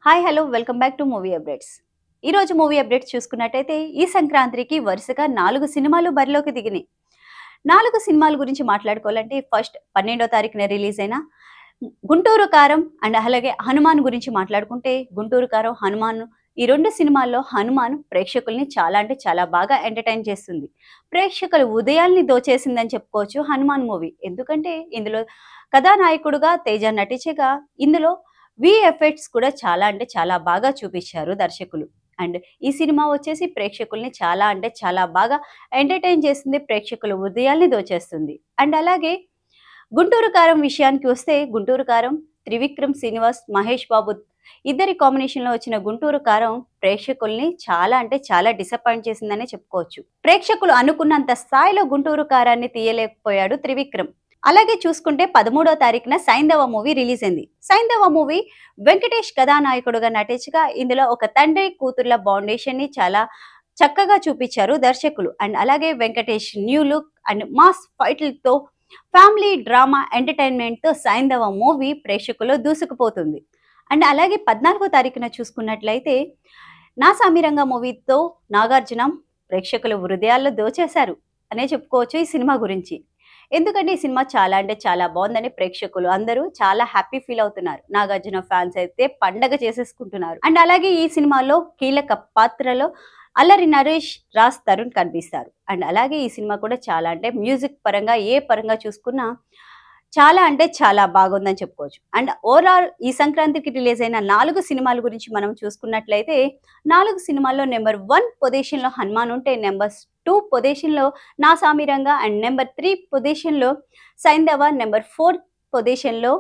Hi hello welcome back to movie updates. ఈరోజు movie updates చూసుకున్నట్టయితే ఈ సంక్రాంతికి వరుసగా 4 సినిమాలు బరిలోకి దిగినాయి. 4 సినిమాల గురించి మాట్లాడుకోవాలంటే ఫస్ట్ 12వ తారీఖున రిలీజ్ అయిన 'గుంటూరు కారం' అండ్ అలాగే 'హనుమాన్' గురించి మాట్లాడుకుంటే 'గుంటూరు కారం', 'హనుమాన్' ఈ 2 సినిమాల్లో 'హనుమాన్' ప్రేక్షకుల్ని చాలా అంటే చాలా బాగా ఎంటర్‌టైన్ చేస్తుంది. ప్రేక్షకుల ఉదయాల్ని దోచేసిందని చెప్పుకోవచ్చు 'హనుమాన్' మూవీ. ఎందుకంటే ఇందులో కథానాయకుడుగా తేజ నటించగా ఇందులో వీఎఫ్ఎక్స్ కూడా చాలా అంటే చాలా బాగా చూపించారు దర్శకులు. అండ్ ఈ సినిమా వచ్చేసి ప్రేక్షకుల్ని చాలా అంటే చాలా బాగా ఎంటర్‌టైన్ చేస్తుంది. ప్రేక్షకుల ఉదయాల్ని దోచేస్తుంది. అండ్ అలాగే 'గుంటూరు కారం' విషయానికి వస్తే 'గుంటూరు కారం' త్రివిక్రమ్ శ్రీనివాస్, మహేష్ బాబు ఇద్దరి కాంబినేషన్‌లో వచ్చిన 'గుంటూరు కారం' ప్రేక్షకుల్ని చాలా అంటే చాలా డిసప్పాయింట్ చేసిందనే చెప్పుకోవచ్చు. ప్రేక్షకులు అనుకున్నంత స్థాయిలో 'గుంటూరు కారాన్ని' తీయలేకపోయాడు త్రివిక్రమ్. అలాగే చూసుకుంటే 13వ తారీఖున 'సైంధవ' మూవీ రిలీజ్ అయింది. 'సైంధవ' మూవీ వెంకటేష్ కథానాయకుడుగా నటించగా ఇందులో ఒక తండ్రి కూతుర్ల బౌండేషన్‌ని చాలా చక్కగా చూపించారు దర్శకులు. అండ్ అలాగే Venkatesh new look and mass ఫైట్‌లతో family drama ఎంటర్‌టైన్‌మెంట్‌తో 'సైంధవ' మూవీ ప్రేక్షకుల్లో దూసుకుపోతుంది. అండ్ అలాగే 14వ తారీఖున చూసుకున్నట్లయితే 'నా సామిరంగ' మూవీతో నాగార్జున ప్రేక్షకుల హృదయాల్లో దోచేశారు అనే చెప్పుకోవచ్చు ఈ సినిమా గురించి. ఎందుకంటే ఈ సినిమా చాలా అంటే చాలా బాగుందని ప్రేక్షకులు అందరూ చాలా హ్యాపీ ఫీల్ అవుతున్నారు. నాగార్జున ఫ్యాన్స్ అయితే పండగ చేసేసుకుంటున్నారు. అండ్ అలాగే ఈ సినిమాలో కీలక పాత్రలో అల్లరి నరేష్, రాజ్ తరుణ్ కనిపిస్తారు. అండ్ అలాగే ఈ సినిమా కూడా చాలా అంటే మ్యూజిక్ పరంగా ఏ పరంగా చూసుకున్నా చాలా అంటే చాలా బాగుందని చెప్పుకోవచ్చు. అండ్ ఓవరాల్ ఈ సంక్రాంతికి రిలీజ్ అయిన 4 సినిమాల గురించి మనం చూసుకున్నట్లయితే 4 సినిమాల్లో నెంబర్ 1 పొజిషన్‌లో 'హనుమాన్' ఉంటే నెంబర్ 2 పొజిషన్‌లో 'నా సామిరంగ' అండ్ నెంబర్ 3 పొజిషన్‌లో 'సైంధవ', నెంబర్ 4 పొజిషన్‌లో